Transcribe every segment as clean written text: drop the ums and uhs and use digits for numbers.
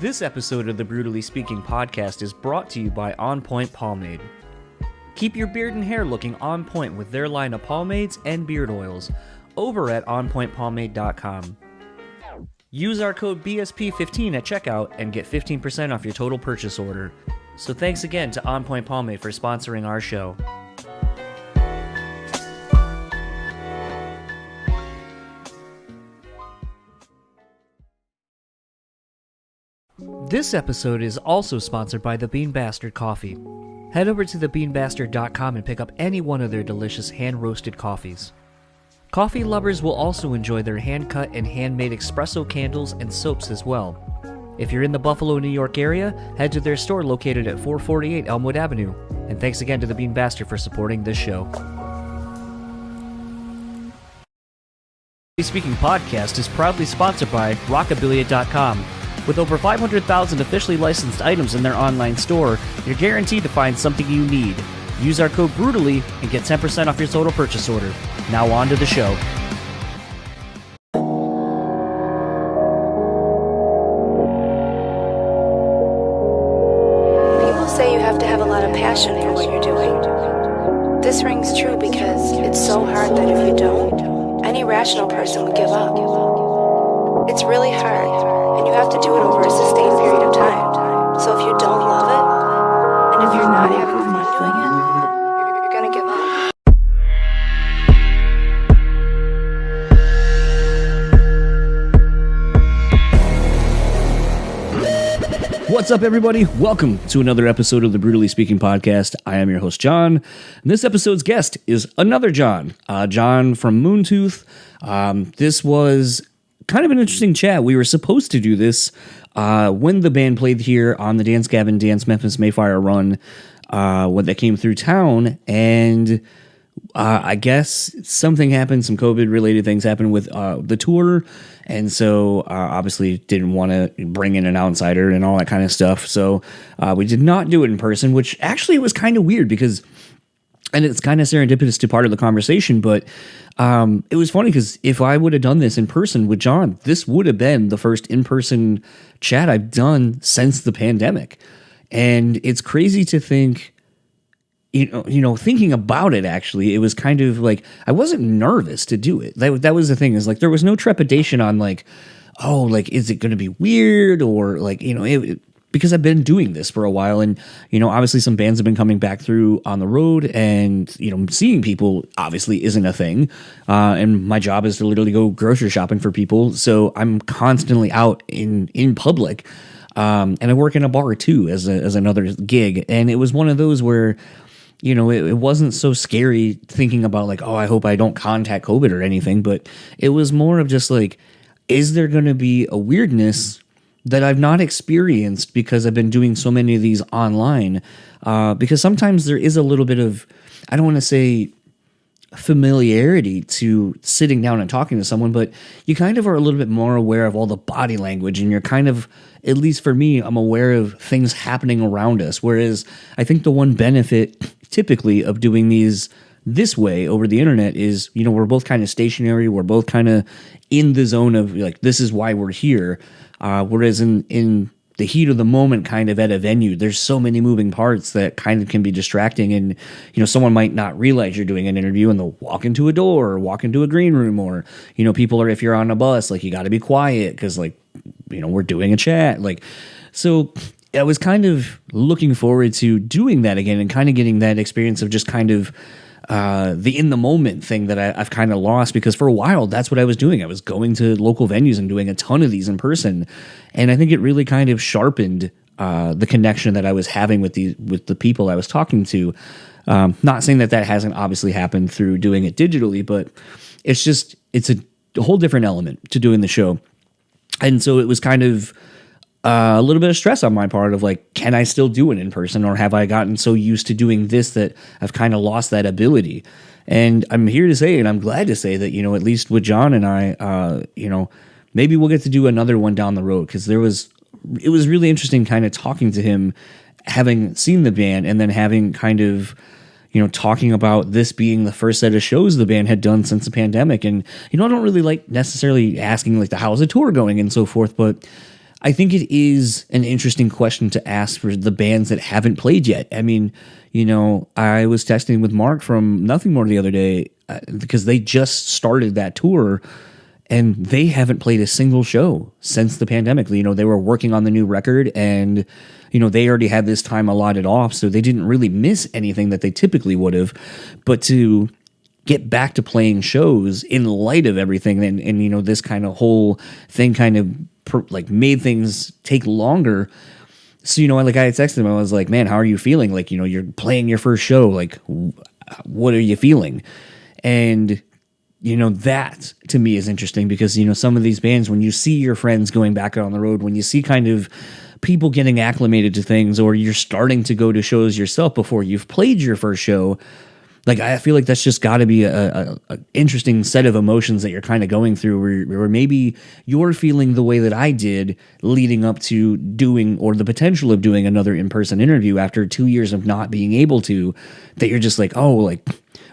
This episode of the BREWtally Speaking podcast is brought to you by On Point Pomade. Keep your beard and hair looking on point with their line of pomades and beard oils over at onpointpomade.com. Use our code BSP15 at checkout and get 15% off your total purchase order. So thanks again to On Point Pomade for sponsoring our show. This episode is also sponsored by the Bean Bastard Coffee. Head over to thebeanbastard.com and pick up any one of their delicious hand-roasted coffees. Coffee lovers will also enjoy their hand-cut and handmade espresso candles and soaps as well. If you're in the Buffalo, New York area, head to their store located at 448 Elmwood Avenue. And thanks again to the Bean Bastard for supporting this show. The Speaking podcast is proudly sponsored by Rockabilia.com. With over 500,000 officially licensed items in their online store, you're guaranteed to find something you need. Use our code BREWtally and get 10% off your total purchase order. Now on to the show. People say you have to have a lot of passion for what you're doing. This rings true because it's so hard that if you don't, any rational person would give up. It's really hard. And you have to do it over a sustained period of time. So if you don't love it, and if you're not having fun doing it, you're gonna give up. What's up, everybody? Welcome to another episode of the BREWtally Speaking podcast. I am your host, John. And this episode's guest is another John. John from Moontooth. This was kind of an interesting chat. We were supposed to do this when the band played here on the Dance Gavin Dance Memphis Mayfire run when they came through town, and I guess something happened, some COVID-related things happened with the tour, and so obviously didn't want to bring in an outsider and all that kind of stuff, so we did not do it in person, which actually was kind of weird because, and it's kind of serendipitous to part of the conversation, but it was funny because if I would have done this in person with John, this would have been the first in-person chat I've done since the pandemic. And it's crazy to think, thinking about it, actually, it was kind of like, I wasn't nervous to do it. That was the thing, is like, there was no trepidation on like, oh, like, is it going to be weird? Or like, because I've been doing this for a while, and, obviously some bands have been coming back through on the road, and, seeing people obviously isn't a thing. And my job is to literally go grocery shopping for people. So I'm constantly out in public. And I work in a bar too, as another gig. And it was one of those where, it wasn't so scary thinking about like, oh, I hope I don't contact COVID or anything, but it was more of just like, is there going to be a weirdness that I've not experienced because I've been doing so many of these online, because sometimes there is a little bit of, I don't want to say familiarity to sitting down and talking to someone, but you kind of are a little bit more aware of all the body language, and you're kind of, at least for me, I'm aware of things happening around us. Whereas I think the one benefit typically of doing these this way over the internet is, we're both kind of stationary. We're both kind of in the zone of like, this is why we're here. Whereas in the heat of the moment, kind of at a venue, there's so many moving parts that kind of can be distracting. And, someone might not realize you're doing an interview and they'll walk into a door or walk into a green room, or, people are, if you're on a bus, like, you got to be quiet because, like, we're doing a chat. Like, so I was kind of looking forward to doing that again and kind of getting that experience of just kind of the in the moment thing that I've kind of lost, because for a while that's what I was doing. I was going to local venues and doing a ton of these in person, and I think it really kind of sharpened the connection that I was having with the people I was talking to. Not saying that hasn't obviously happened through doing it digitally, but it's a whole different element to doing the show, and so it was kind of a little bit of stress on my part of like, can I still do it in person, or have I gotten so used to doing this that I've kind of lost that ability? And I'm here to say, and I'm glad to say that, at least with John and I, maybe we'll get to do another one down the road, because it was really interesting kind of talking to him, having seen the band, and then having kind of, talking about this being the first set of shows the band had done since the pandemic. And, I don't really like necessarily asking like how's the tour going and so forth, but I think it is an interesting question to ask for the bands that haven't played yet. I mean, I was texting with Mark from Nothing More the other day because they just started that tour and they haven't played a single show since the pandemic. They were working on the new record and, they already had this time allotted off, so they didn't really miss anything that they typically would have. But to get back to playing shows in light of everything and this kind of whole thing kind of made things take longer. So, like I had texted him, I was like, man, how are you feeling? Like, you're playing your first show. Like, what are you feeling? And, that to me is interesting because, some of these bands, when you see your friends going back out on the road, when you see kind of people getting acclimated to things, or you're starting to go to shows yourself before you've played your first show, like, I feel like that's just got to be a interesting set of emotions that you're kind of going through where maybe you're feeling the way that I did leading up to doing, or the potential of doing, another in-person interview after 2 years of not being able to, that you're just like, oh, like,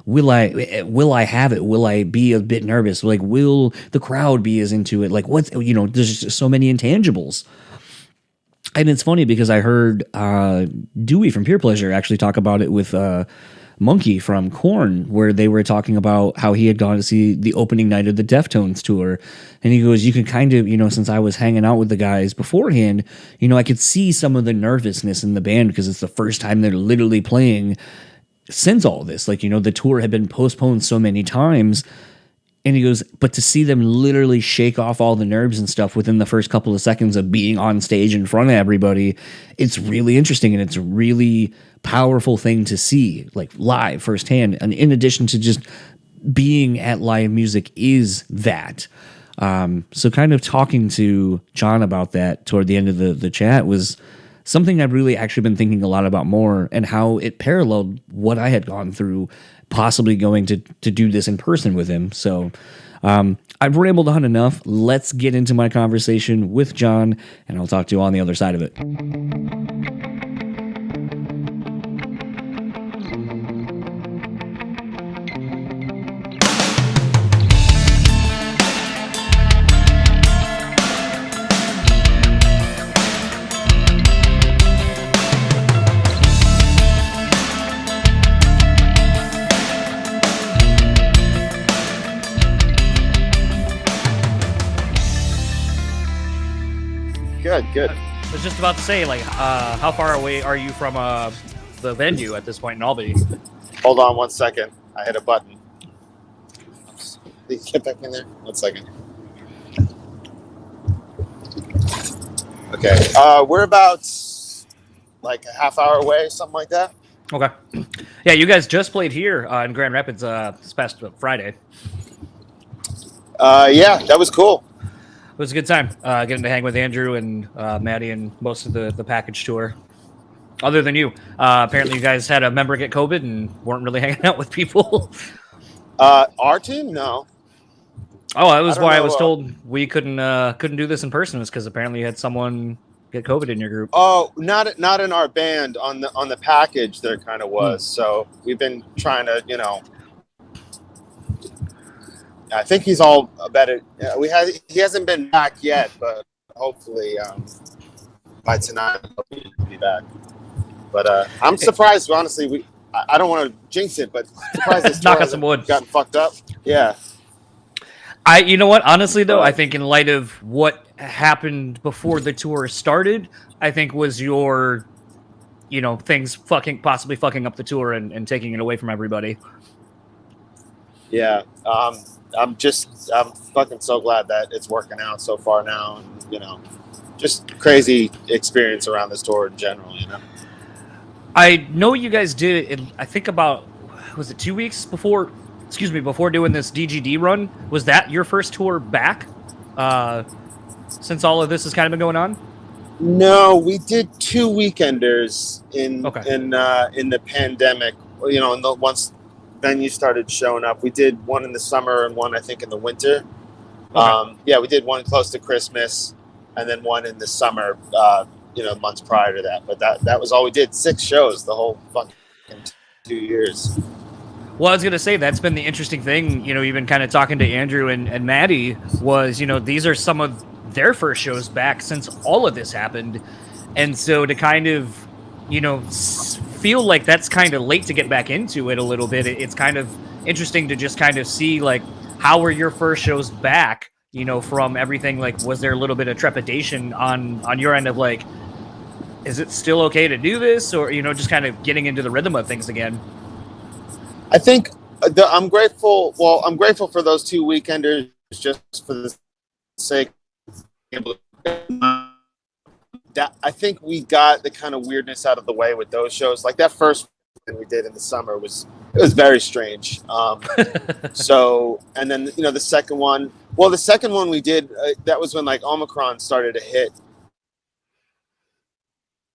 will I have it? Will I be a bit nervous? Like, will the crowd be as into it? Like, there's just so many intangibles. And it's funny because I heard Dewey from Peer Pleasure actually talk about it with Monkey from Korn, where they were talking about how he had gone to see the opening night of the Deftones tour. And he goes, you can kind of, since I was hanging out with the guys beforehand, I could see some of the nervousness in the band because it's the first time they're literally playing since all this. Like, the tour had been postponed so many times. And he goes, but to see them literally shake off all the nerves and stuff within the first couple of seconds of being on stage in front of everybody, it's really interesting and it's a really powerful thing to see, like, live firsthand. And in addition to just being at live music is that. So kind of talking to John about that toward the end of the chat was something I've really actually been thinking a lot about more, and how it paralleled what I had gone through possibly going to do this in person with him. So I've been able to hunt enough. Let's get into my conversation with John, and I'll talk to you on the other side of it. Good. I was just about to say, like, how far away are you from the venue at this point in Albany? Hold on 1 second. I hit a button. Get back in there. 1 second. Okay. We're about like a half hour away, something like that. Okay. Yeah, you guys just played here in Grand Rapids this past Friday. Yeah, that was cool. It was a good time getting to hang with Andrew and Maddie and most of the package tour. Other than you, apparently you guys had a member get COVID and weren't really hanging out with people. Our team, no. Oh, that was why I was told we couldn't do this in person, was because apparently you had someone get COVID in your group. Oh, not in our band. On the package, there kind of was. So we've been trying to, I think he's all better. He hasn't been back yet, but hopefully by tonight he'll be back. But I'm surprised, honestly. I don't want to jinx it, but surprised this knock on some wood. Gotten fucked up. Yeah. You know what? Honestly, though, I think in light of what happened before the tour started, I think was your, things possibly fucking up the tour and taking it away from everybody. Yeah. I'm fucking so glad that it's working out so far now. And, just crazy experience around this tour in general, I know you guys did it, I think about, was it 2 weeks before doing this DGD run? Was that your first tour back since all of this has kind of been going on? No, we did 2 weekenders in the pandemic, and once venues started showing up. We did one in the summer and one, I think, in the winter. Okay. We did one close to Christmas and then one in the summer, months prior to that. But that was all we did. 6 shows the whole fucking 2 years. Well, I was going to say, that's been the interesting thing, even kind of talking to Andrew and Maddie was, these are some of their first shows back since all of this happened. And so to kind of, feel like that's kind of late to get back into it a little bit, it's kind of interesting to just kind of see, like, how were your first shows back, from everything? Like, was there a little bit of trepidation on your end of, like, is it still okay to do this? Or, just kind of getting into the rhythm of things again? I think I'm grateful. Well, I'm grateful for those 2 weekenders just for the sake of that. I think we got the kind of weirdness out of the way with those shows. Like that first one we did in the summer was very strange. So, and then, the second one we did, that was when like Omicron started to hit.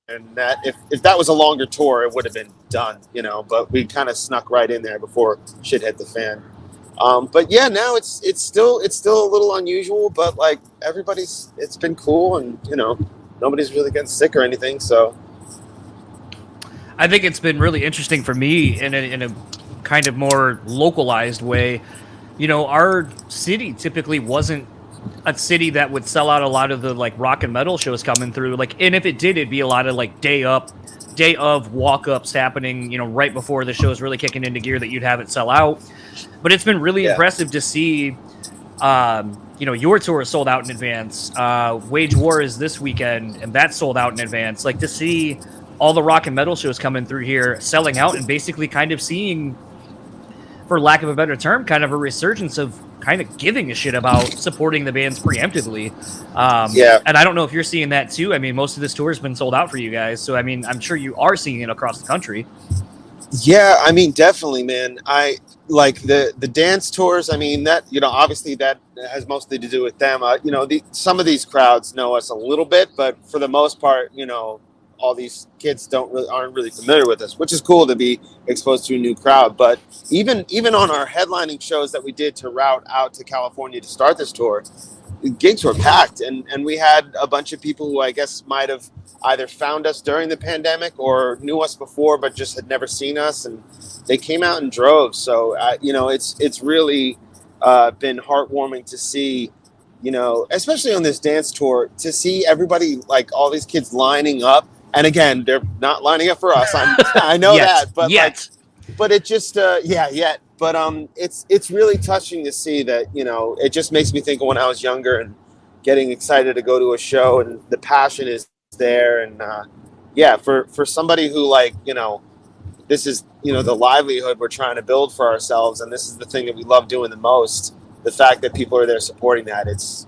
And that if that was a longer tour, it would have been done, but we kind of snuck right in there before shit hit the fan. But yeah, now it's still a little unusual, but like it's been cool, and nobody's really getting sick or anything. So I think it's been really interesting for me in a kind of more localized way. Our city typically wasn't a city that would sell out a lot of the like rock and metal shows coming through. Like, and if it did, it'd be a lot of like day of walk-ups happening, right before the show's really kicking into gear, that you'd have it sell out. But it's been really impressive to see, your tour is sold out in advance. Wage War is this weekend, and that's sold out in advance. Like, to see all the rock and metal shows coming through here selling out, and basically kind of seeing, for lack of a better term, kind of a resurgence of kind of giving a shit about supporting the bands preemptively. And I don't know if you're seeing that too. I mean, most of this tour has been sold out for you guys. So, I mean, I'm sure you are seeing it across the country. Yeah, I mean, definitely, man. I like the dance tours. I mean, that, obviously that has mostly to do with them. Some of these crowds know us a little bit, but for the most part, all these kids aren't really familiar with us, which is cool to be exposed to a new crowd. But even on our headlining shows that we did to route out to California to start this tour, gigs were packed, and we had a bunch of people who I guess might have either found us during the pandemic or knew us before but just had never seen us, and they came out in droves. So it's really been heartwarming to see, especially on this dance tour, to see everybody, like all these kids lining up. And again, they're not lining up for us. I know that, but but it just But it's really touching to see that, it just makes me think of when I was younger and getting excited to go to a show, and the passion is there. And for somebody who, like, this is, the livelihood we're trying to build for ourselves, and this is the thing that we love doing the most. The fact that people are there supporting that, it's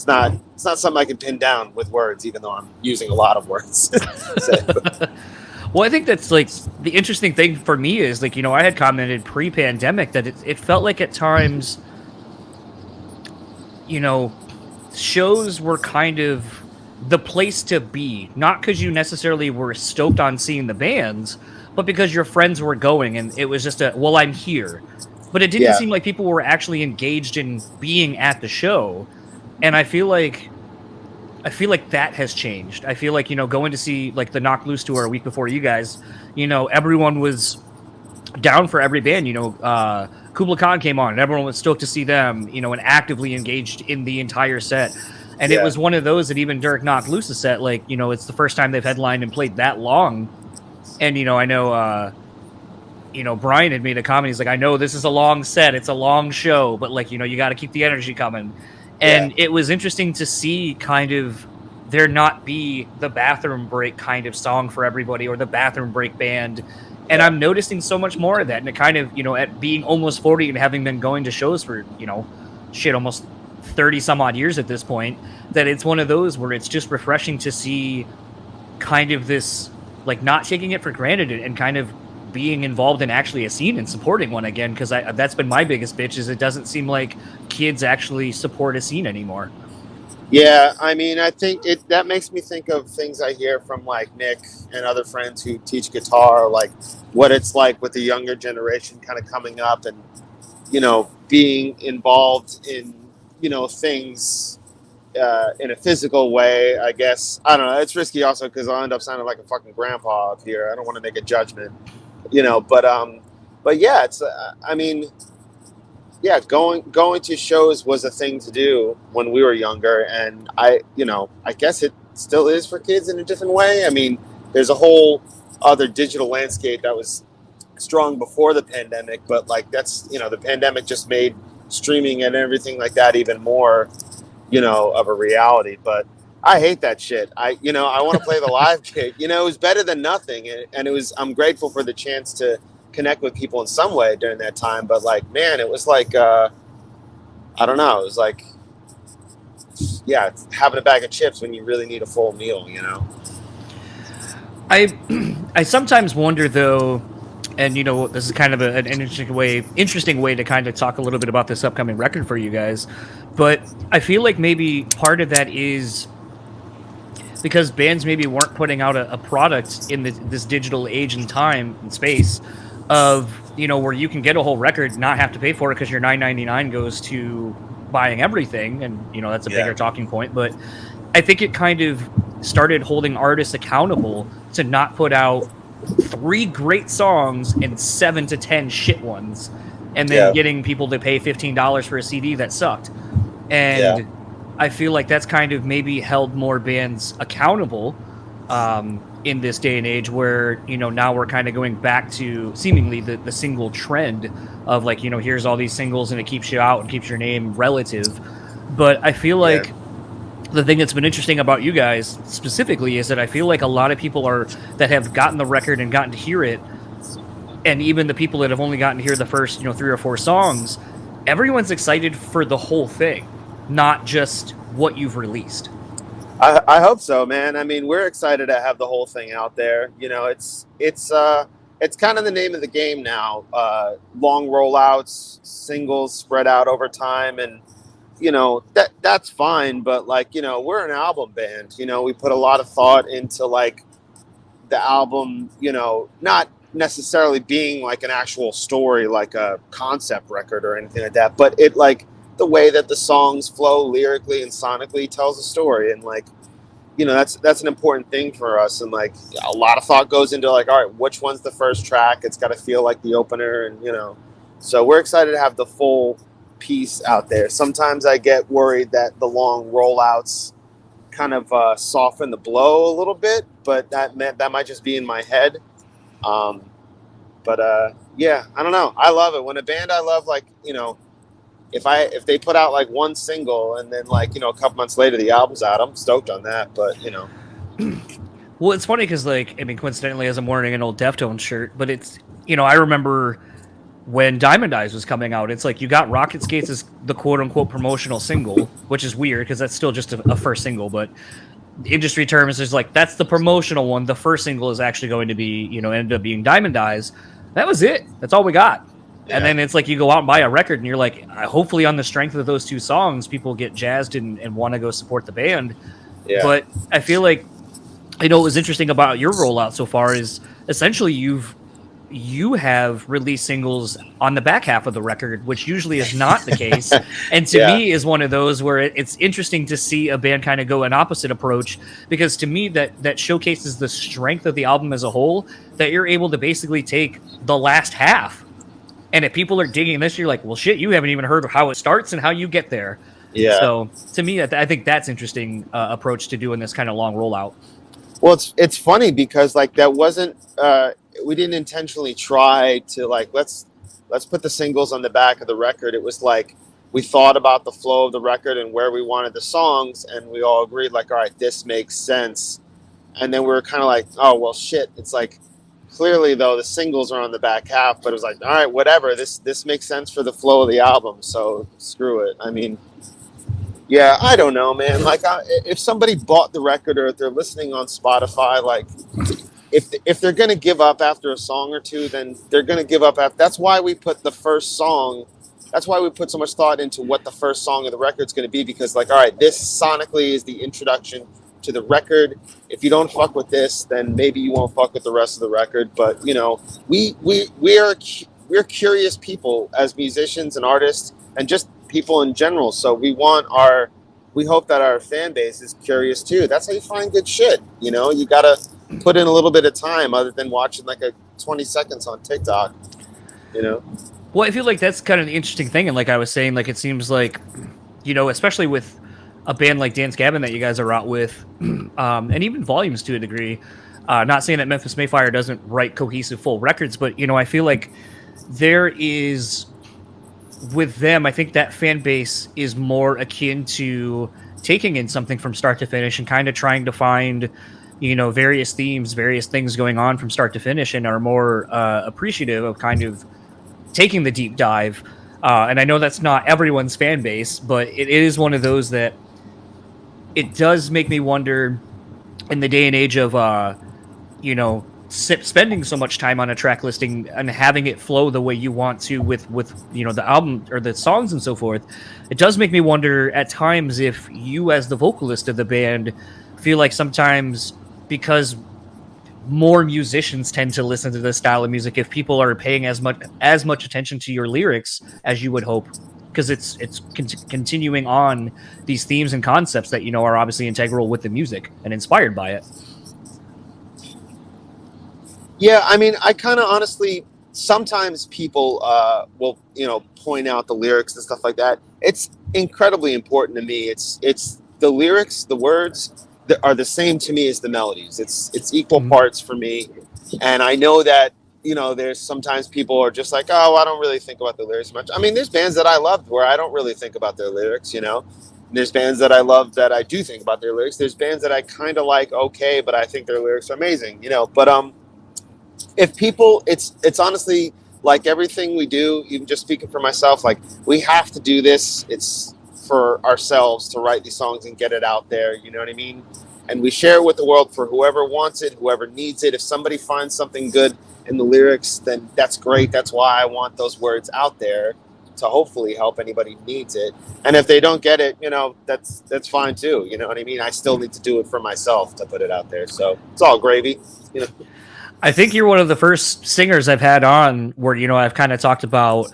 not something I can pin down with words, even though I'm using a lot of words. Well, I think that's like the interesting thing for me is, like, I had commented pre-pandemic that it felt like at times, shows were kind of the place to be, not because you necessarily were stoked on seeing the bands, but because your friends were going, and it was just I'm here. But it didn't seem like people were actually engaged in being at the show. And I feel like that has changed. I feel like, going to see like the Knocked Loose tour a week before you guys, everyone was down for every band. Kubla Khan came on and everyone was stoked to see them, and actively engaged in the entire set. And it was one of those that even during Knocked Loose's set, like, it's the first time they've headlined and played that long. And, I know, Brian had made a comment. He's like, I know this is a long set. It's a long show, but like, you got to keep the energy coming. And it was interesting to see kind of there not be the bathroom break kind of song for everybody, or the bathroom break band. And I'm noticing so much more of that. And it kind of, at being almost 40 and having been going to shows for, almost 30 some odd years at this point, that it's one of those where it's just refreshing to see kind of this, like, not taking it for granted and kind of being involved in actually a scene and supporting one again. Because that's been my biggest bitch, is it doesn't seem like kids actually support a scene anymore. Yeah, I mean, I think that makes me think of things I hear from like Nick and other friends who teach guitar, like what it's like with the younger generation kind of coming up and, being involved in, things in a physical way, I guess. I don't know. It's risky also because I'll end up sounding like a fucking grandpa up here. I don't want to make a judgment, but yeah, it's, I mean, going to shows was a thing to do when we were younger, and I guess it still is for kids in a different way. I mean, there's a whole other digital landscape that was strong before the pandemic, but like that's the pandemic just made streaming and everything like that even more of a reality. But I hate that shit. I want to play the live gig. It was better than nothing, and I'm grateful for the chance to connect with people in some way during that time. But like, man, it was like I don't know, it was like having a bag of chips when you really need a full meal. I sometimes wonder though, and this is kind of an interesting way to kind of talk a little bit about this upcoming record for you guys, but I feel like maybe part of that is because bands maybe weren't putting out a product in this digital age and time and space of where you can get a whole record, not have to pay for it because your $9.99 goes to buying everything, and that's a bigger talking point. But I think it kind of started holding artists accountable to not put out 3 great songs and 7 to 10 shit ones, and then getting people to pay $15 for a CD that sucked. And I feel like that's kind of maybe held more bands accountable in this day and age where, now we're kind of going back to seemingly the single trend of like, here's all these singles and it keeps you out and keeps your name relative. But I feel like the thing that's been interesting about you guys specifically is that I feel like a lot of people that have gotten the record and gotten to hear it, and even the people that have only gotten to hear the first 3 or 4 songs, everyone's excited for the whole thing, not just what you've released. I hope so, man. I mean, we're excited to have the whole thing out there. It's kind of the name of the game now. Long rollouts, singles spread out over time, and that's fine. But like, we're an album band. We put a lot of thought into like the album. Not necessarily being like an actual story, like a concept record or anything like that, but it like the way that the songs flow lyrically and sonically tells a story. And like, that's an important thing for us. And like a lot of thought goes into like, all right, which one's the first track? It's got to feel like the opener. And, so we're excited to have the full piece out there. Sometimes I get worried that the long rollouts kind of soften the blow a little bit, but that might just be in my head. I don't know. I love it when a band I love, like, if they put out like one single and then like, a couple months later the album's out, I'm stoked on that. But well, it's funny because like, I mean, coincidentally, as I'm wearing an old Deftones shirt, but it's, I remember when Diamond Eyes was coming out, it's like you got Rocket Skates as the quote unquote promotional single, which is weird because that's still just a first single, but industry terms is like that's the promotional one. The first single is actually going to be, ended up being Diamond Eyes. That was it. That's all we got. And then it's like you go out and buy a record and you're like, hopefully on the strength of those 2 songs, people get jazzed and want to go support the band. Yeah. But I feel like, what was interesting about your rollout so far is essentially you have released singles on the back half of the record, which usually is not the case. And to me is one of those where it's interesting to see a band kind of go an opposite approach, because to me that showcases the strength of the album as a whole, that you're able to basically take the last half. And if people are digging this, you're like, well, shit, you haven't even heard how it starts and how you get there. Yeah. So to me, I think that's interesting approach to doing this kind of long rollout. Well, it's funny because like that wasn't we didn't intentionally try to like let's put the singles on the back of the record. It was like we thought about the flow of the record and where we wanted the songs, and we all agreed like, all right, this makes sense. And then we were kind of like, oh well, shit. It's like clearly though the singles are on the back half, but it was like, all right, whatever. This makes sense for the flow of the album, so screw it. I mean. Yeah, I don't know, man. Like, if somebody bought the record or if they're listening on Spotify, like, if they're going to give up after a song or two, then they're going to give up after. That's why we put the first song. That's why we put so much thought into what the first song of the record is going to be, because, like, all right, this sonically is the introduction to the record. If you don't fuck with this, then maybe you won't fuck with the rest of the record. But we're curious people as musicians and artists, and just people in general. So we hope that our fan base is curious too. That's how you find good shit. You gotta put in a little bit of time other than watching like a 20 seconds on TikTok. Well, I feel like that's kind of the interesting thing, and like I was saying, like it seems like, especially with a band like Dance Gavin that you guys are out with, and even Volumes to a degree. Not saying that Memphis Mayfire doesn't write cohesive full records, but I feel like there is with them. I think that fan base is more akin to taking in something from start to finish and kind of trying to find, various themes, various things going on from start to finish, and are more appreciative of kind of taking the deep dive. And I know that's not everyone's fan base, but it is one of those that it does make me wonder in the day and age of, spending so much time on a track listing and having it flow the way you want to with the album or the songs and so forth. It does make me wonder at times if you, as the vocalist of the band, feel like sometimes because more musicians tend to listen to this style of music, if people are paying as much attention to your lyrics as you would hope, because it's continuing on these themes and concepts that are obviously integral with the music and inspired by it. Yeah, I mean, I kind of honestly, sometimes people will point out the lyrics and stuff like that. It's incredibly important to me. It's the lyrics, the words that are the same to me as the melodies. It's equal parts for me, and I know that there's sometimes people are just like, oh, I don't really think about the lyrics much. I mean, there's bands that I loved where I don't really think about their lyrics. There's bands that I love that I do think about their lyrics. There's bands that I kind of like, okay, but I think their lyrics are amazing. But if people, it's honestly like everything we do, even just speaking for myself, like we have to do this. It's for ourselves to write these songs and get it out there. You know what I mean? And we share it with the world for whoever wants it, whoever needs it. If somebody finds something good in the lyrics, then that's great. That's why I want those words out there to hopefully help anybody who needs it. And if they don't get it, that's fine too. You know what I mean? I still need to do it for myself to put it out there. So it's all gravy. I think you're one of the first singers I've had on where, I've kind of talked about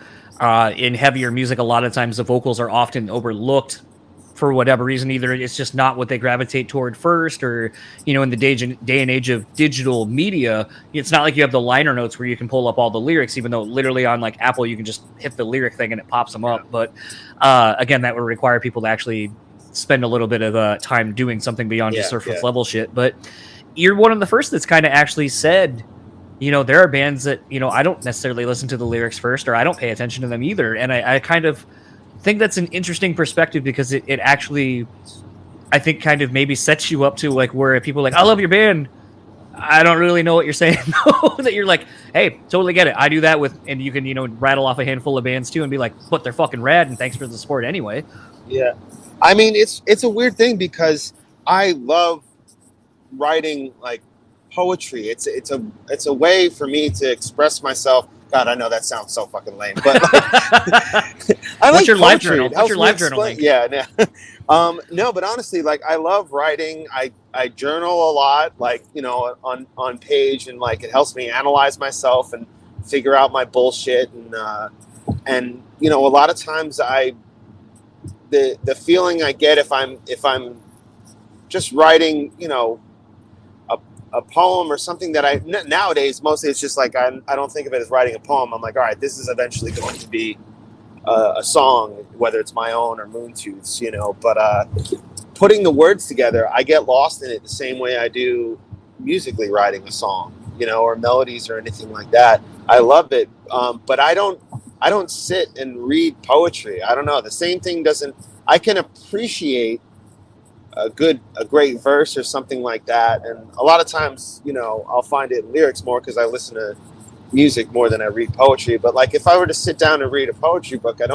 in heavier music, a lot of times the vocals are often overlooked for whatever reason. Either it's just not what they gravitate toward first, or, in the day and age of digital media, it's not like you have the liner notes where you can pull up all the lyrics, even though literally on like Apple, you can just hit the lyric thing and it pops them up. But again, that would require people to actually spend a little bit of time doing something beyond just surface level shit. But you're one of the first that's kind of actually said, there are bands that, I don't necessarily listen to the lyrics first, or I don't pay attention to them either. And I kind of think that's an interesting perspective, because it actually, I think, kind of maybe sets you up to like where people are like, I love your band, I don't really know what you're saying, that you're like, hey, totally get it. I do that with, and you can, rattle off a handful of bands too and be like, but they're fucking rad and thanks for the support anyway. Yeah. I mean, it's a weird thing because I love writing like poetry. It's a way for me to express myself. God, I know that sounds so fucking lame, but like, I like your poetry. Live journal? What's your live journal link? Yeah, no, but honestly, like I love writing. I journal a lot, like on page, and like it helps me analyze myself and figure out my bullshit, and a lot of times the feeling I get if I'm just writing, a poem or something that nowadays, mostly it's just like, I don't think of it as writing a poem. I'm like, all right, this is eventually going to be a song, whether it's my own or Moontooth's, but putting the words together, I get lost in it the same way I do musically writing a song, or melodies or anything like that. I love it. But I don't sit and read poetry. I don't know. The same thing I can appreciate a great verse or something like that, and a lot of times I'll find it in lyrics more because I listen to music more than I read poetry. But like if I were to sit down and read a poetry book, it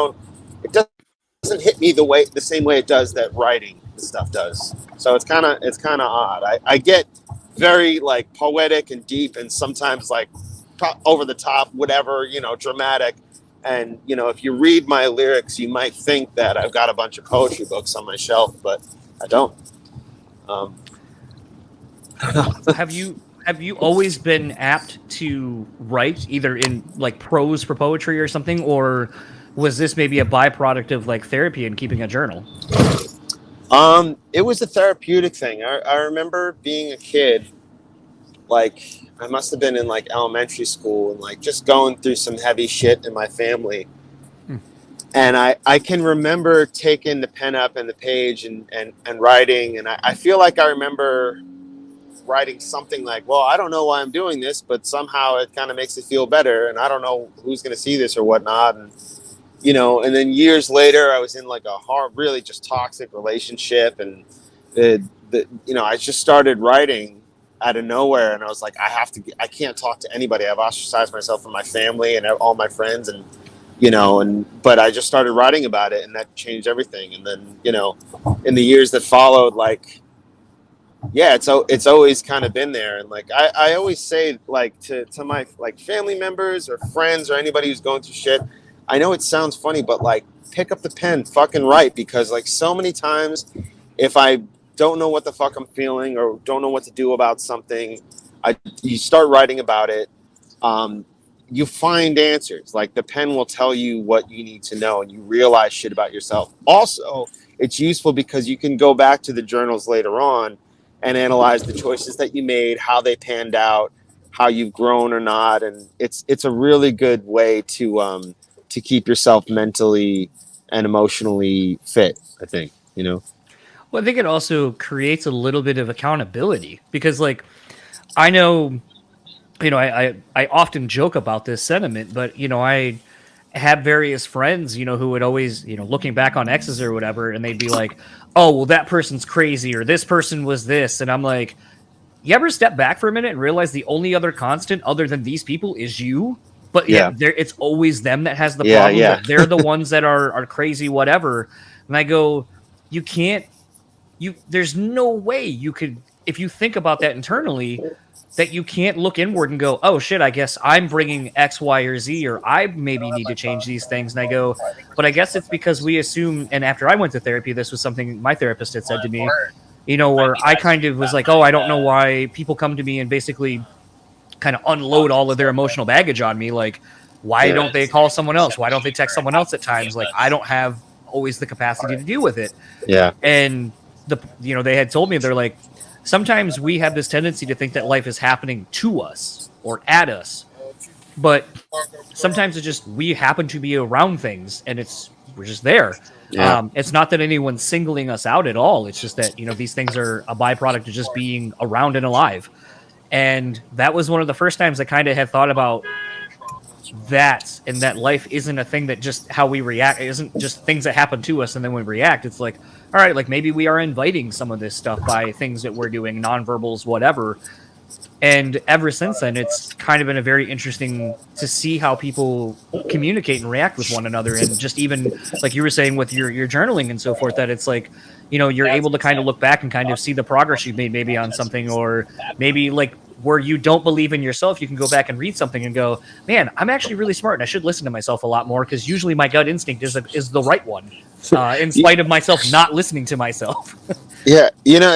doesn't hit me the same way it does that writing stuff does. So it's kind of odd. I get very like poetic and deep, and sometimes like over the top, whatever, dramatic. And if you read my lyrics, you might think that I've got a bunch of poetry books on my shelf, but I don't. Have you always been apt to write either in like prose for poetry or something, or was this maybe a byproduct of like therapy and keeping a journal? It was a therapeutic thing. I remember being a kid like I must have been in like elementary school and like just going through some heavy shit in my family. And I can remember taking the pen up and the page and writing. And I feel like I remember writing something like, well, I don't know why I'm doing this, but somehow it kind of makes it feel better. And I don't know who's going to see this or whatnot. And, you know, and then years later, I was in like a hard, really just toxic relationship. And you know, I just started writing out of nowhere. And I was like, I can't talk to anybody. I've ostracized myself from my family and all my friends. And, you know, but I just started writing about it, and that changed everything. And then, you know, in the years that followed, like, yeah, it's always kind of been there. And like, I always say, like, to my like family members or friends or anybody who's going through shit, I know it sounds funny, but like, pick up the pen, fucking write, because like so many times if I don't know what the fuck I'm feeling or don't know what to do about something, you start writing about it. You find answers. Like the pen will tell you what you need to know, and you realize shit about yourself. Also, it's useful because you can go back to the journals later on and analyze the choices that you made, how they panned out, how you've grown or not. And it's a really good way to keep yourself mentally and emotionally fit, I think, you know? Well, I think it also creates a little bit of accountability because, like, I know, you know, I often joke about this sentiment, but, you know, I have various friends, you know, who would always, you know, looking back on exes or whatever, and they'd be like, oh, well, that person's crazy or this person was this. And I'm like, you ever step back for a minute and realize the only other constant other than these people is you? But yet it's always them that has the problem. Yeah. That they're the ones that are crazy, whatever. And I go, you can't, there's no way you could, if you think about that internally, that you can't look inward and go, oh shit, I guess I'm bringing X, Y, or Z, or I maybe need to change these things. And I go, but I guess it's because we assume, and after I went to therapy, this was something my therapist had said to me, you know, where I kind of was like, oh, I don't know why people come to me and basically kind of unload all of their emotional baggage on me. Like, why don't they call someone else? Why don't they text someone else at times? Like, I don't have always the capacity to deal with it. Yeah. And you know, they had told me, they're like, sometimes we have this tendency to think that life is happening to us or at us, but sometimes it's just, we happen to be around things and we're just there. Yeah. It's not that anyone's singling us out at all. It's just that, you know, these things are a byproduct of just being around and alive. And that was one of the first times I kind of had thought about that, and that life isn't a thing that just how we react. It isn't just things that happen to us and then we react. It's like, all right, like maybe we are inviting some of this stuff by things that we're doing, nonverbals, whatever. And ever since then, it's kind of been a very interesting to see how people communicate and react with one another. And just even like you were saying with your journaling and so forth, that it's like, you know, you're able to kind of look back and kind of see the progress you've made maybe on something, or maybe like where you don't believe in yourself, you can go back and read something and go, man, I'm actually really smart and I should listen to myself a lot more, because usually my gut instinct is the right one, in spite of myself not listening to myself. Yeah, you know,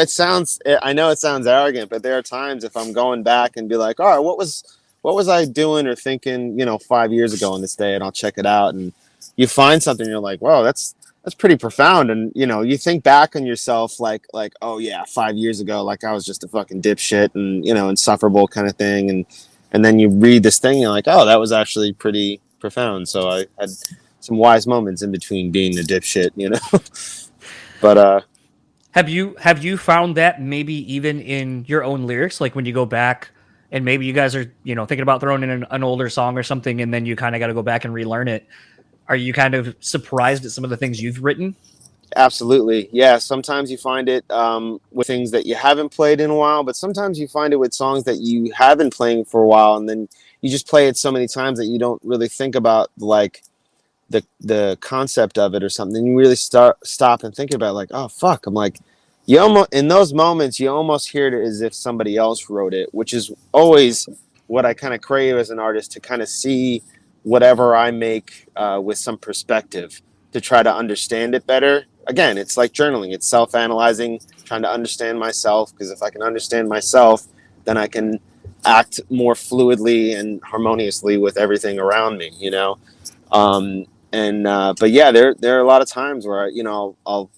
I know it sounds arrogant, but there are times if I'm going back and be like, all right, what was I doing or thinking, you know, 5 years ago on this day, and I'll check it out, and you find something, you're like, whoa, that's pretty profound. And, you know, you think back on yourself like, oh yeah, 5 years ago, like I was just a fucking dipshit and, you know, insufferable kind of thing. And then you read this thing, and you're like, oh, that was actually pretty profound. So I had some wise moments in between being a dipshit, you know. But Have you found that maybe even in your own lyrics, like when you go back and maybe you guys are, you know, thinking about throwing in an older song or something, and then you kind of got to go back and relearn it? Are you kind of surprised at some of the things you've written? absolutely, yeah. Sometimes you find it with things that you haven't played in a while, but sometimes you find it with songs that you have been playing for a while, and then you just play it so many times that you don't really think about like the concept of it or something. You really stop and think about it, like, oh fuck, I'm like, you almost, in those moments you almost hear it as if somebody else wrote it, which is always what I kind of crave as an artist, to kind of see whatever I make with some perspective, to try to understand it better. Again, it's like journaling, it's self-analyzing, trying to understand myself, because if I can understand myself, then I can act more fluidly and harmoniously with everything around me, you know. But yeah, there are a lot of times where, you know, I'll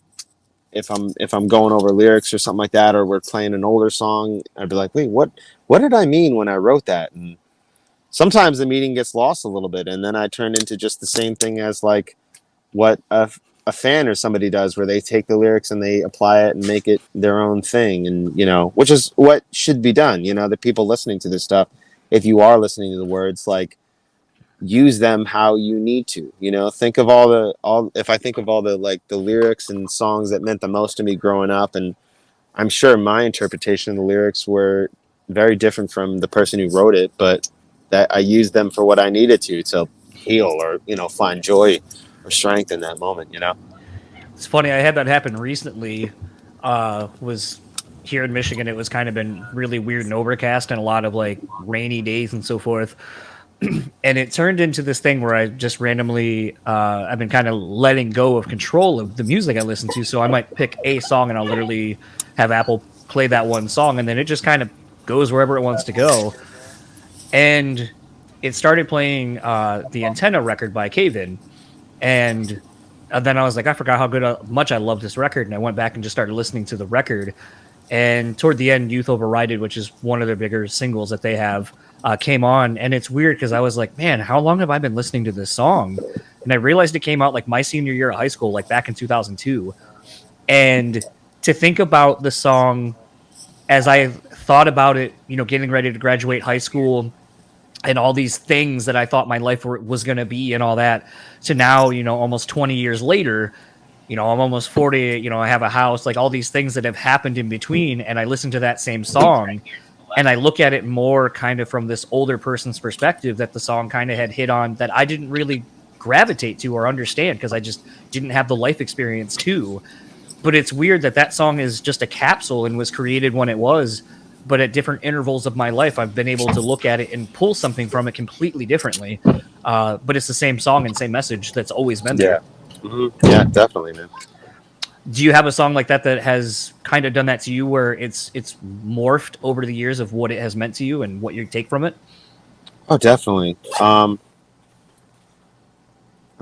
if I'm going over lyrics or something like that, or we're playing an older song, I'd be like, wait, what did I mean when I wrote that? And sometimes the meaning gets lost a little bit, and then I turn into just the same thing as like what a fan or somebody does, where they take the lyrics and they apply it and make it their own thing, and which is what should be done. The people listening to this stuff, if you are listening to the words, like, use them how you need to. Think of if I think of all the like the lyrics and songs that meant the most to me growing up, and I'm sure my interpretation of the lyrics were very different from the person who wrote it, but that I used them for what I needed to heal or find joy or strength in that moment. It's funny, I had that happen recently. Was here in Michigan. It was kind of been really weird and overcast and a lot of like rainy days and so forth. And it turned into this thing where I just randomly, I've been kind of letting go of control of the music I listen to. So I might pick a song and I'll literally have Apple play that one song, and then it just kind of goes wherever it wants to go. And it started playing the Antenna record by Cave-In. And then I was like, I forgot how much I love this record. And I went back and just started listening to the record. And toward the end, Youth Overrided, which is one of their bigger singles that they have, came on. And it's weird because I was like, man, how long have I been listening to this song? And I realized it came out like my senior year of high school, like back in 2002. And to think about the song as I thought about it, getting ready to graduate high school and all these things that I thought my life was going to be and all that, to now, almost 20 years later, I'm almost 40, I have a house, like all these things that have happened in between. And I listen to that same song and I look at it more kind of from this older person's perspective that the song kind of had hit on that I didn't really gravitate to or understand because I just didn't have the life experience to. But it's weird that song is just a capsule and was created when it was, but at different intervals of my life, I've been able to look at it and pull something from it completely differently. But it's the same song and same message that's always been there. Yeah, yeah, definitely, man. Do you have a song like that has kind of done that to you, where it's morphed over the years of what it has meant to you and what you take from it? Oh, definitely. I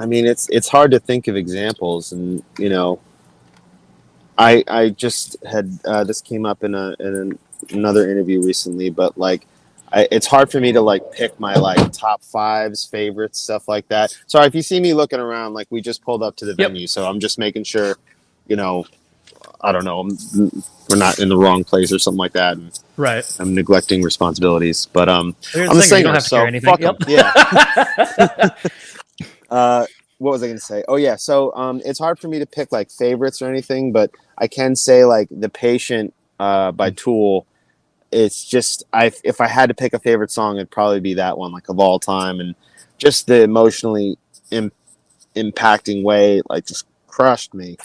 mean, it's hard to think of examples, and I just had this came up in another interview recently, but like, it's hard for me to like pick my like top fives, favorites, stuff like that. Sorry if you see me looking around, like we just pulled up to the venue, so I'm just making sure, I don't know, we're not in the wrong place or something like that. And right. I'm neglecting responsibilities, but I'm the singer, so fuck them. Yeah. What was I going to say? Oh yeah. So it's hard for me to pick like favorites or anything, but I can say like The Patient by Tool. It's just, if I had to pick a favorite song, it'd probably be that one, like of all time, and just the emotionally impacting way, like just crushed me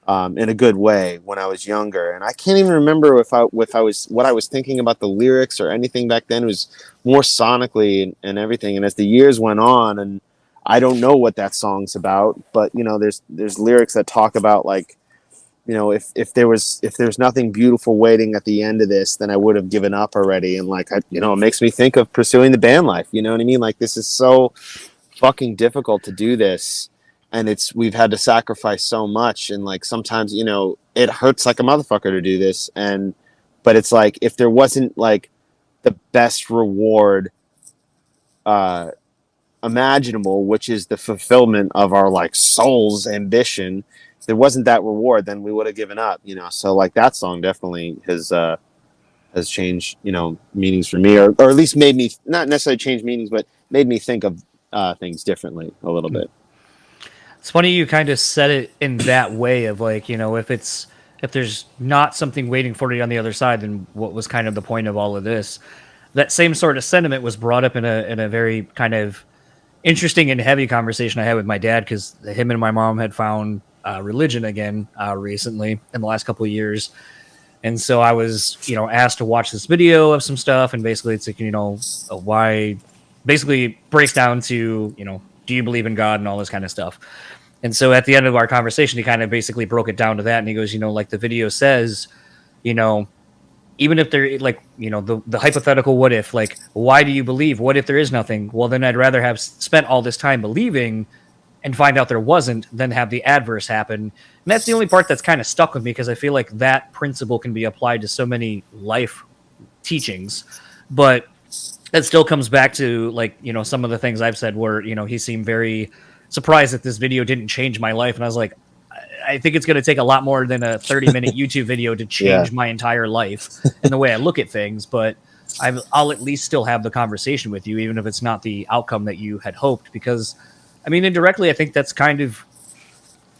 in a good way when I was younger. And I can't even remember what I was thinking about the lyrics or anything back then. It was more sonically and everything. And as the years went on, and I don't know what that song's about, but there's lyrics that talk about like, if there's nothing beautiful waiting at the end of this, then I would have given up already. And like, it makes me think of pursuing the band life. You know what I mean? Like, this is so fucking difficult to do this, and we've had to sacrifice so much. And like, sometimes, it hurts like a motherfucker to do this. But it's like, if there wasn't like the best reward, imaginable, which is the fulfillment of our like soul's ambition, if there wasn't that reward, then we would have given up, so like that song definitely has changed meanings for me, or at least made me, not necessarily change meanings, but made me think of things differently a little bit. It's funny you kind of said it in that way of like, if there's not something waiting for you on the other side, then what was kind of the point of all of this? That same sort of sentiment was brought up in a very kind of interesting and heavy conversation I had with my dad, because him and my mom had found religion again recently in the last couple of years. And so I was, asked to watch this video of some stuff, and basically it's like, why, basically it breaks down to, do you believe in God and all this kind of stuff. And so at the end of our conversation, he kind of basically broke it down to that. And he goes, like the video says, even if they're like, the hypothetical, what if, like, why do you believe? What if there is nothing? Well, then I'd rather have spent all this time believing and find out there wasn't, then have the adverse happen. And that's the only part that's kind of stuck with me, because I feel like that principle can be applied to so many life teachings. But that still comes back to, like, you know, some of the things I've said where, you know, he seemed very surprised that this video didn't change my life. And I was like, I think it's going to take a lot more than a 30-minute YouTube video to change my entire life and the way I look at things. But I'll at least still have the conversation with you, even if it's not the outcome that you had hoped. Because, I mean, indirectly, I think that's kind of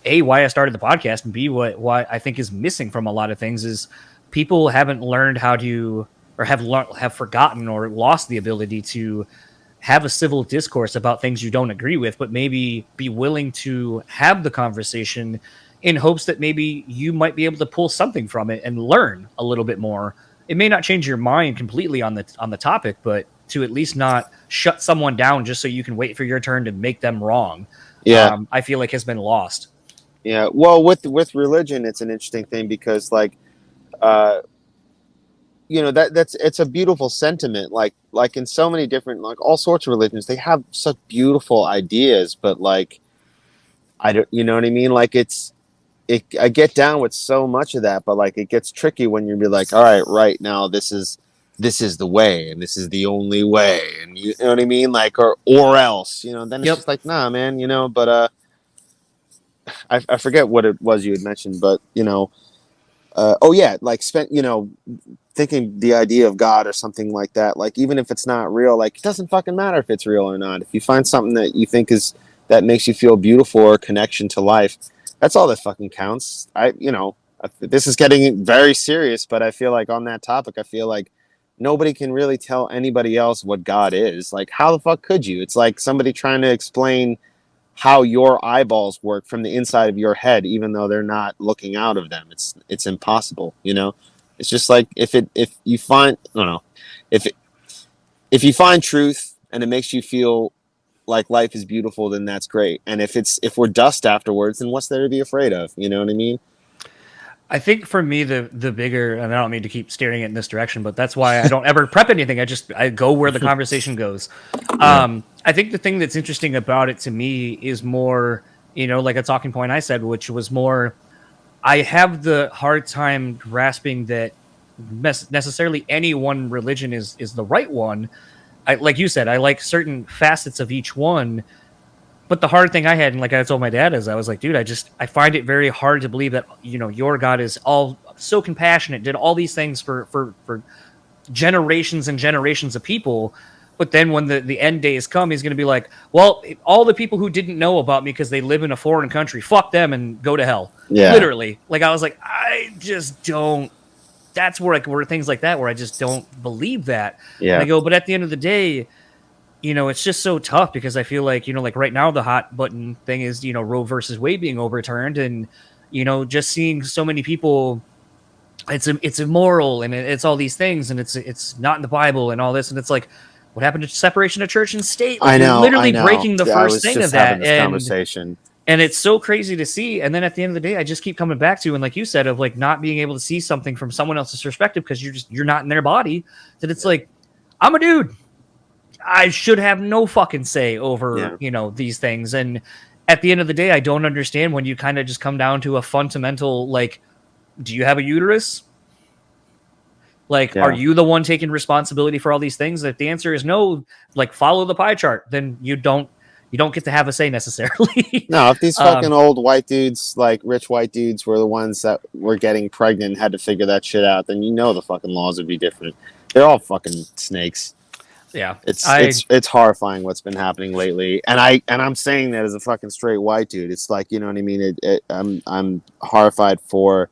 A, why I started the podcast, and B, why I think is missing from a lot of things is people haven't learned how to, or have forgotten or lost the ability to have a civil discourse about things you don't agree with, but maybe be willing to have the conversation in hopes that maybe you might be able to pull something from it and learn a little bit more. It may not change your mind completely on the topic, but to at least not shut someone down just so you can wait for your turn to make them wrong. I feel like has been lost. Yeah. Well, with religion, it's an interesting thing because, like, you know, it's a beautiful sentiment. Like in so many different, like, all sorts of religions, they have such beautiful ideas, but, like, I don't, you know what I mean? Like, I get down with so much of that, but, like, it gets tricky when you be like, all right now, this is the way, and this is the only way, and you know what I mean? Like, or else, you know, then it's just like, nah, man, you know. But I forget what it was you had mentioned, but, you know, like, you know, thinking the idea of God or something like that, like, even if it's not real, like, it doesn't fucking matter if it's real or not. If you find something that you think that makes you feel beautiful or connection to life, that's all that fucking counts. You know, this is getting very serious, but I feel like on that topic, I feel like nobody can really tell anybody else what God is. Like, how the fuck could you? It's like somebody trying to explain how your eyeballs work from the inside of your head, even though they're not looking out of them. It's impossible, you know? It's just like, if you find, I don't know, if you find truth and it makes you feel like life is beautiful, then that's great. And if we're dust afterwards, then what's there to be afraid of? You know what I mean? I think for me, the bigger, and I don't mean to keep steering it in this direction, but that's why I don't ever prep anything. I go where the conversation goes. I think the thing that's interesting about it to me is more, you know, like a talking point I said, which was more, I have the hard time grasping that necessarily any one religion is the right one. Like you said, I like certain facets of each one. But the hard thing I had, and like I told my dad, is I was like, dude, I find it very hard to believe that, you know, your God is all so compassionate, did all these things for generations and generations of people. But then when the end days come, he's going to be like, well, all the people who didn't know about me because they live in a foreign country, fuck them and go to hell. Yeah. Literally. Like, I was like, I just don't. That's where things like that, where I just don't believe that. Yeah. And I go, but at the end of the day, you know, it's just so tough because I feel like, you know, like right now the hot button thing is, you know, Roe versus Wade being overturned, and, you know, just seeing so many people, it's immoral and it's all these things and it's not in the Bible and all this, and it's like, what happened to separation of church and state? Like, I know, you're literally breaking the first thing of that. Conversation. And it's so crazy to see. And then at the end of the day, I just keep coming back to, and like you said, of like not being able to see something from someone else's perspective because you're not in their body. That it's like, I'm a dude. I should have no fucking say over, you know, these things. And at the end of the day, I don't understand when you kind of just come down to a fundamental, like, do you have a uterus? Like, are you the one taking responsibility for all these things? If the answer is no, like, follow the pie chart, then you don't get to have a say necessarily. No, if these fucking old white dudes, like rich white dudes, were the ones that were getting pregnant and had to figure that shit out, then you know the fucking laws would be different. They're all fucking snakes. Yeah, it's horrifying what's been happening lately, and I'm saying that as a fucking straight white dude. It's like, you know what I mean. I'm horrified for,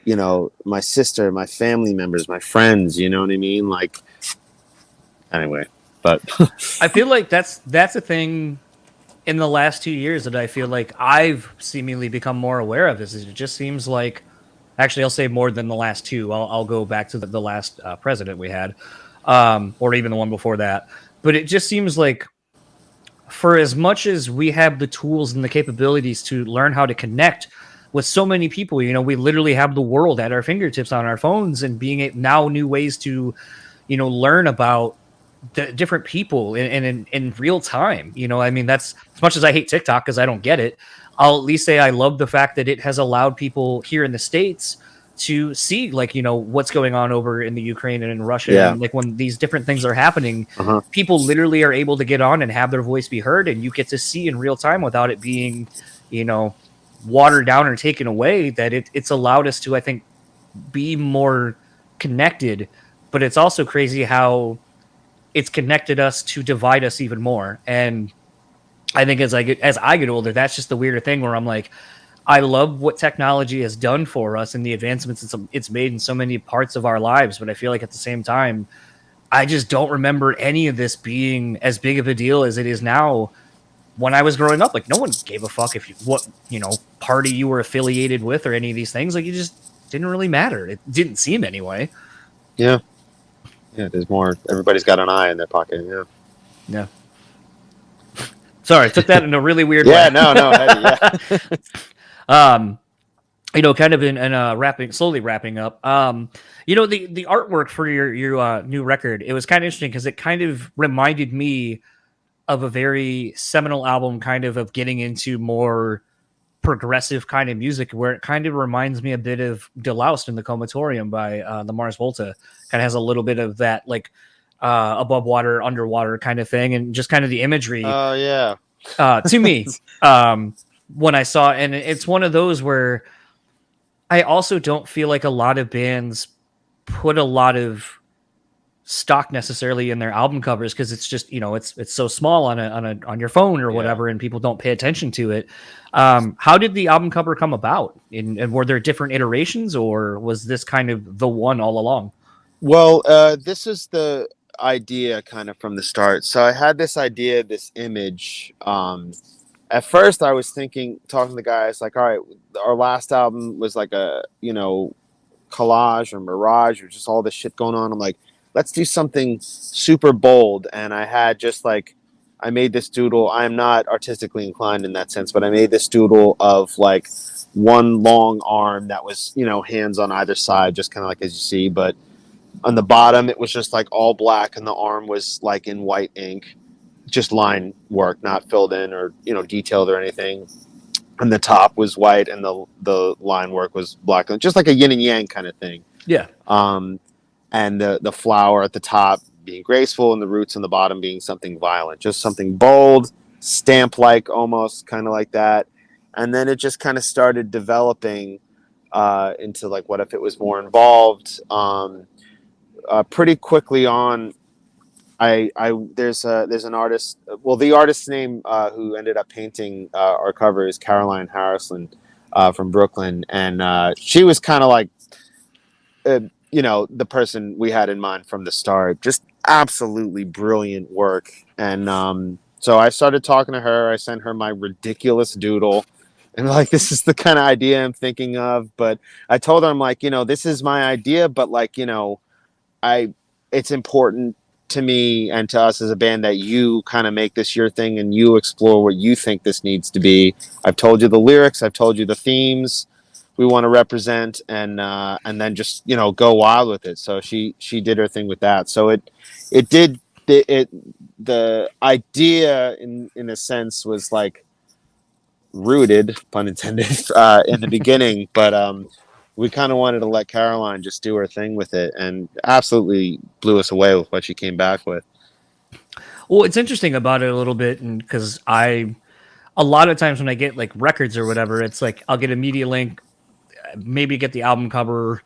you know, my sister, my family members, my friends. You know what I mean. Like, anyway, but I feel like that's a thing in the last 2 years that I feel like I've seemingly become more aware of. Is it just seems like, actually, I'll say more than the last two. I'll go back to the last president we had. Or even the one before that. But it just seems like, for as much as we have the tools and the capabilities to learn how to connect with so many people, you know, we literally have the world at our fingertips on our phones, and being now new ways to, you know, learn about the different people in real time. You know, I mean, that's as much as I hate TikTok because I don't get it. I'll at least say I love the fact that it has allowed people here in the States to see, like, you know, what's going on over in the Ukraine and in Russia. Yeah. And like when these different things are happening, Uh-huh. people literally are able to get on and have their voice be heard, and you get to see in real time without it being, you know, watered down or taken away. That it's allowed us to, I think, be more connected. But it's also crazy how it's connected us to divide us even more. And I think as I get older, that's just the weirder thing where I'm like, I love what technology has done for us and the advancements it's made in so many parts of our lives. But I feel like at the same time, I just don't remember any of this being as big of a deal as it is now. When I was growing up, like, no one gave a fuck if what party you were affiliated with or any of these things. Like, it just didn't really matter. It didn't seem anyway. Yeah. There's more. Everybody's got an eye in their pocket. Yeah. Sorry, I took that in a really weird way. No. Yeah. Kind of in slowly wrapping up. The artwork for your new record, it was kind of interesting because it kind of reminded me of a very seminal album, kind of getting into more progressive kind of music, where it kind of reminds me a bit of Deloused in the Comatorium by the Mars Volta. Kind of has a little bit of that, like, above water, underwater kind of thing, and just kind of the imagery. Oh, yeah. To me, when I saw it, and it's one of those where I also don't feel like a lot of bands put a lot of stock necessarily in their album covers, because it's just, it's so small on your phone or whatever, and people don't pay attention to it. How did the album cover come about? And were there different iterations, or was this kind of the one all along? Well, this is the idea kind of from the start. So I had this idea, this image. At first I was talking to the guys, like, all right, our last album was like a, collage or mirage or just all this shit going on. I'm like, let's do something super bold. And I had just like, I made this doodle. I'm not artistically inclined in that sense, but I made this doodle of like one long arm that was, hands on either side, just kind of like as you see. But on the bottom, it was just like all black, and the arm was like in white ink, just line work, not filled in or, detailed or anything. And the top was white, and the line work was black, just like a yin and yang kind of thing. Yeah. And the flower at the top being graceful, and the roots on the bottom being something violent, just something bold, stamp-like, almost kind of like that. And then it just kind of started developing into like, what if it was more involved? Pretty quickly on, there's an artist. Well, the artist's name who ended up painting our cover is Caroline Harrison from Brooklyn, and she was kind of like, the person we had in mind from the start. Just absolutely brilliant work. And so I started talking to her. I sent her my ridiculous doodle, and like, this is the kind of idea I'm thinking of. But I told her, I'm like, this is my idea, but like, it's important to me and to us as a band that you kind of make this your thing and you explore what you think this needs to be. I've told you the lyrics, I've told you the themes we want to represent, and then just, go wild with it. So she did her thing with that. So the idea in a sense was like rooted, pun intended, in the beginning, but we kind of wanted to let Caroline just do her thing with it, and absolutely blew us away with what she came back with. Well, it's interesting about it a little bit, and because a lot of times when I get like records or whatever, it's like I'll get a media link, maybe get the album cover,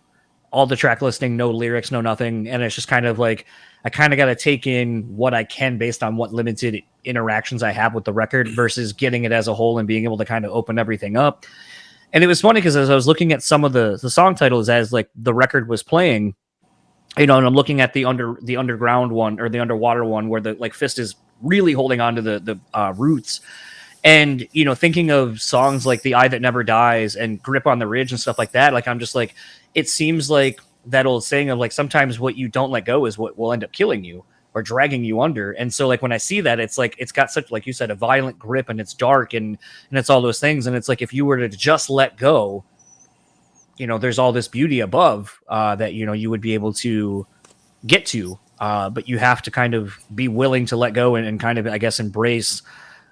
all the track listing, no lyrics, no nothing, and it's just kind of like I kind of got to take in what I can based on what limited interactions I have with the record versus getting it as a whole and being able to kind of open everything up. And it was funny because as I was looking at some of the song titles as like the record was playing, and I'm looking at the underground one or the underwater one where the like fist is really holding on to the roots, and thinking of songs like The Eye That Never Dies and Grip on the Ridge and stuff like that. Like, I'm just like, it seems like that old saying of like, sometimes what you don't let go is what will end up killing you or dragging you under. And so like when I see that, it's like it's got such, like you said, a violent grip, and it's dark and it's all those things. And it's like if you were to just let go, there's all this beauty above that you would be able to get to. but you have to kind of be willing to let go and kind of, I guess, embrace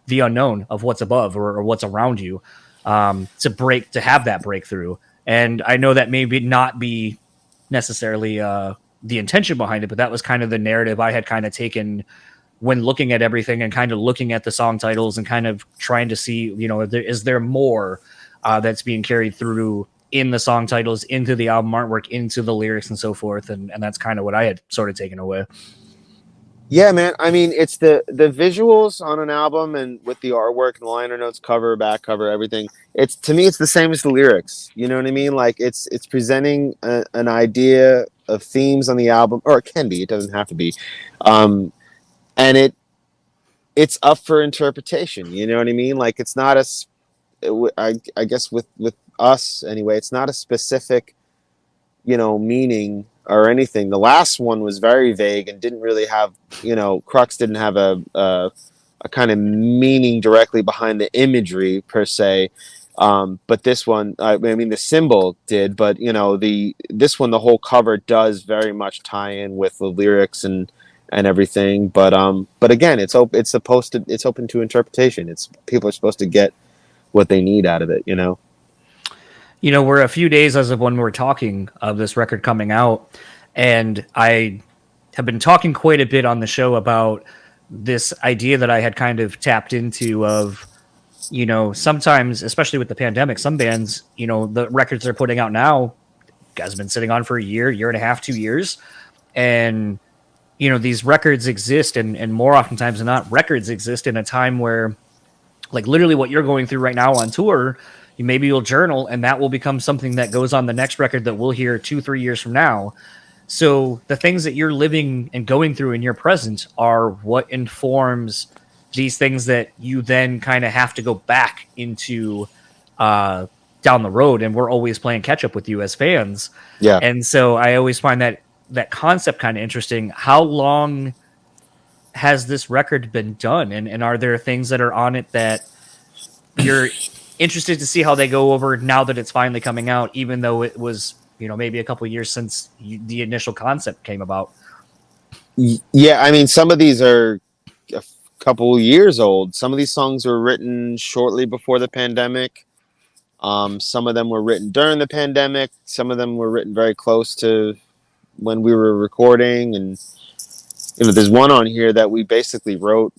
the unknown of what's above or what's around you, to have that breakthrough. And I know that maybe not be necessarily the intention behind it, but that was kind of the narrative I had kind of taken when looking at everything and kind of looking at the song titles and kind of trying to see, is there more that's being carried through in the song titles, into the album artwork, into the lyrics and so forth. And that's kind of what I had sort of taken away. Yeah, man. I mean, it's the visuals on an album and with the artwork and the liner notes, cover, back cover, everything. It's, to me, it's the same as the lyrics. You know what I mean? Like it's presenting an idea of themes on the album, or it can be. It doesn't have to be, and it's up for interpretation. You know what I mean? Like it's not I guess with us anyway, it's not a specific, meaning or anything. The last one was very vague and didn't really have, Crux didn't have a kind of meaning directly behind the imagery per se. But this one, I mean, the symbol did, but this one, the whole cover does very much tie in with the lyrics and everything. But again, it's open to interpretation. People are supposed to get what they need out of it, We're a few days as of when we're talking of this record coming out, and I have been talking quite a bit on the show about this idea that I had kind of tapped into of, sometimes, especially with the pandemic, some bands, the records they're putting out now, guys have been sitting on for a year and a half, 2 years. And, these records exist, and more oftentimes than not, records exist in a time where, like, literally what you're going through right now on tour, maybe you'll journal and that will become something that goes on the next record that we'll hear 2-3 years from now. So the things that you're living and going through in your present are what informs these things that you then kind of have to go back into down the road. And we're always playing catch up with you as fans. Yeah. And so I always find that concept kind of interesting. How long has this record been done? And are there things that are on it that you're interested to see how they go over now that it's finally coming out, even though it was, maybe a couple of years since the initial concept came about? Yeah. I mean, some of these are a couple of years old. Some of these songs were written shortly before the pandemic. Some of them were written during the pandemic. Some of them were written very close to when we were recording. And, there's one on here that we basically wrote,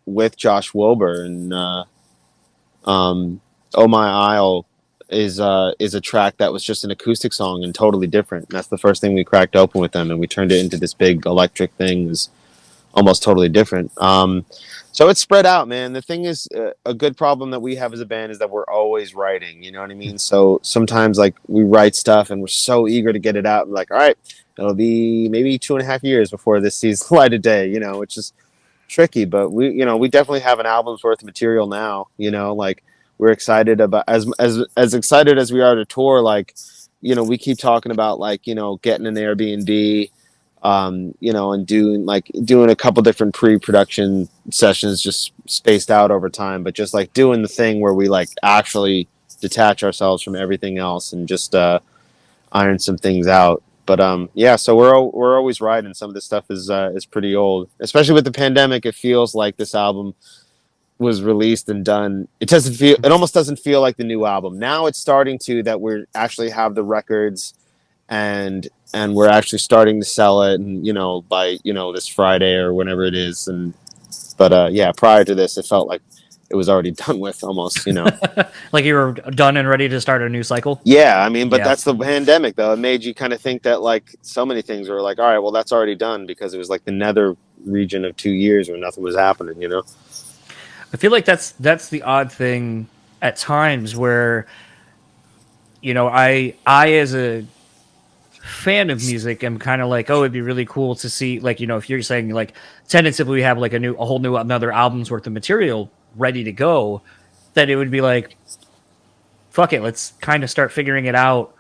with Josh Wilbur, and, Oh My Isle is a track that was just an acoustic song and totally different. And that's the first thing we cracked open with them, and we turned it into this big electric thing. It was almost totally different. So it's spread out, man. The thing is, a good problem that we have as a band is that we're always writing, you know what I mean? So sometimes, like, we write stuff and we're so eager to get it out. We're like, all right, it'll be maybe 2.5 years before this sees the light of day, which is tricky. But we definitely have an album's worth of material now, like, we're excited about, as excited as we are to tour. Like, we keep talking about, like, getting an Airbnb, and doing a couple different pre-production sessions just spaced out over time, but just like doing the thing where we like actually detach ourselves from everything else and just iron some things out. But yeah, so we're always riding. Some of this stuff is pretty old, especially with the pandemic. It feels like this album was released and done. It almost doesn't feel like the new album. Now it's starting to, that we're actually have the records and we're actually starting to sell it, and by this Friday or whenever it is. But yeah, prior to this, it felt like it was already done with almost, Like you were done and ready to start a new cycle. Yeah, I mean, but that's the pandemic, though. It made you kind of think that, like, so many things were like, all right, well, that's already done, because it was like the nether region of 2 years where nothing was happening, I feel like that's the odd thing at times where, I as a fan of music am kind of like, oh, it'd be really cool to see, like, if you're saying like tentatively we have like another album's worth of material ready to go, that it would be like, fuck it, let's kind of start figuring it out.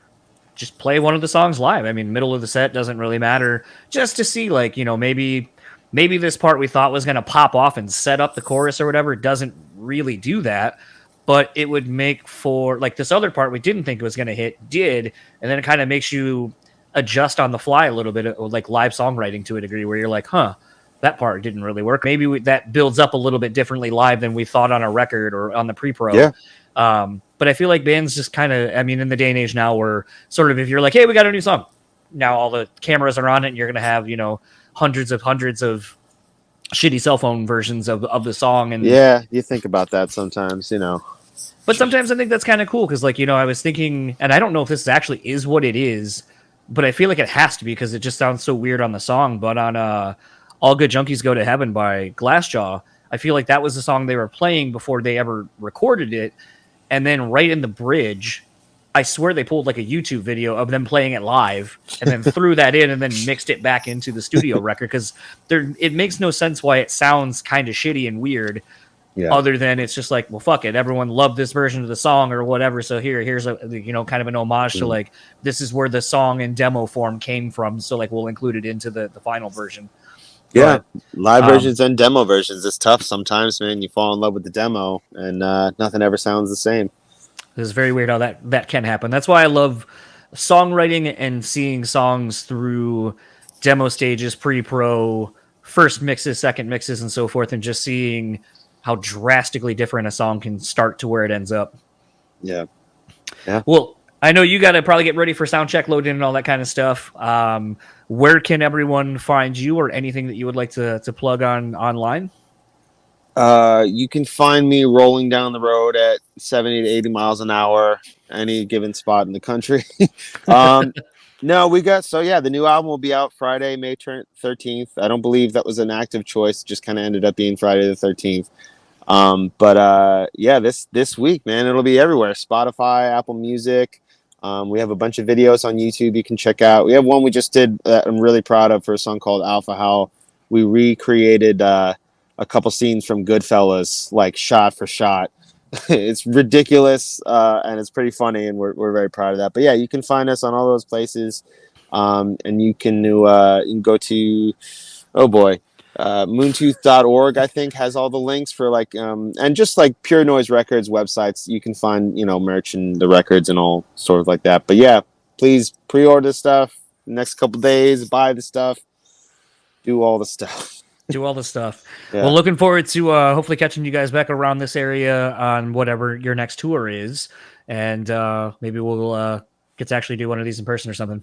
Just play one of the songs live. I mean, middle of the set doesn't really matter, just to see, like, maybe this part we thought was going to pop off and set up the chorus or whatever doesn't really do that, but it would make for, like, this other part we didn't think was going to hit did, and then it kind of makes you adjust on the fly a little bit, like live songwriting to a degree, where you're like, huh, that part didn't really work. Maybe that builds up a little bit differently live than we thought on a record or on the pre-pro. Yeah. But I feel like bands just kind of, I mean, in the day and age now, where sort of if you're like, hey, we got a new song, now all the cameras are on it, and you're going to have, you know, hundreds of shitty cell phone versions of the song. And yeah, you think about that sometimes, you know. But sometimes I think that's kind of cool because, like, you know, I was thinking, and I don't know if this actually is what it is, but I feel like it has to be because it just sounds so weird on the song. But on All Good Junkies Go to Heaven by Glassjaw, I feel like that was the song they were playing before they ever recorded it. And then right in the bridge, I swear they pulled like a YouTube video of them playing it live and then threw that in and then mixed it back into the studio record because it makes no sense why it sounds kind of shitty and weird. Yeah. Other than it's just like, well, fuck it. Everyone loved this version of the song or whatever. So here's a, you know, kind of an homage to like, this is where the song in demo form came from. So like, we'll include it into the final version. Yeah. But, live versions and demo versions. It's tough sometimes, man. You fall in love with the demo and nothing ever sounds the same. It's very weird how that can happen. That's why I love songwriting and seeing songs through demo stages, pre-pro, first mixes, second mixes, and so forth, and just seeing how drastically different a song can start to where it ends up. Yeah. Well, I know you got to probably get ready for sound check, load in, and all that kind of stuff. Where can everyone find you, or anything that you would like to plug online? You can find me rolling down the road at 70 to 80 miles an hour, any given spot in the country. No, the new album will be out Friday, May 13th. I don't believe that was an active choice. Just kind of ended up being Friday the 13th. This week, man, it'll be everywhere. Spotify, Apple Music. We have a bunch of videos on YouTube you can check out. We have one we just did that I'm really proud of for a song called Alpha, how we recreated, a couple scenes from Goodfellas, like shot for shot. It's ridiculous, and it's pretty funny, and we're very proud of that. But yeah, you can find us on all those places, and you can go to, moontooth.org, I think, has all the links for like, and just like Pure Noise Records websites, you can find, you know, merch and the records and all sort of like that. But yeah, please pre-order stuff next couple days, buy the stuff, do all the stuff. Do all the stuff. Yeah. Well, looking forward to hopefully catching you guys back around this area on whatever your next tour is, and maybe we'll get to actually do one of these in person or something.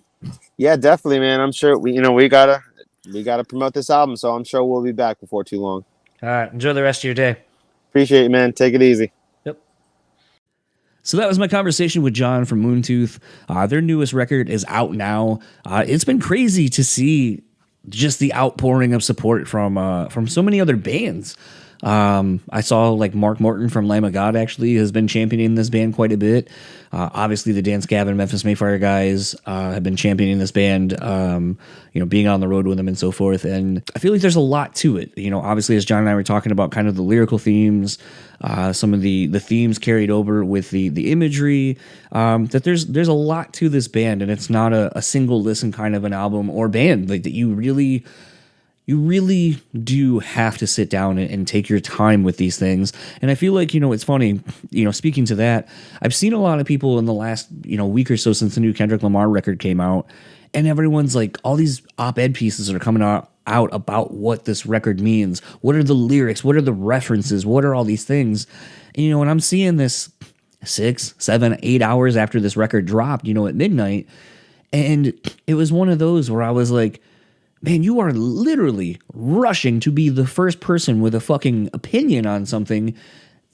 Yeah, definitely, man. I'm sure we gotta promote this album, so I'm sure we'll be back before too long. All right, enjoy the rest of your day. Appreciate it, man. Take it easy. Yep. So that was my conversation with John from Moontooth. Their newest record is out now. It's been crazy to see just the outpouring of support from so many other bands. I saw like Mark Morton from Lamb of God actually has been championing this band quite a bit. Obviously the Dance Gavin Memphis Mayfire guys have been championing this band, being on the road with them and so forth. And I feel like there's a lot to it. You know, obviously as John and I were talking about kind of the lyrical themes, some of the themes carried over with the imagery, that there's a lot to this band, and it's not a single listen kind of an album or band like that you really do have to sit down and take your time with these things. And I feel like, it's funny, speaking to that, I've seen a lot of people in the last, week or so since the new Kendrick Lamar record came out, and everyone's like, all these op-ed pieces are coming out about what this record means. What are the lyrics? What are the references? What are all these things? And, and I'm seeing this 6, 7, 8 hours after this record dropped, at midnight. And it was one of those where I was like, man, you are literally rushing to be the first person with a fucking opinion on something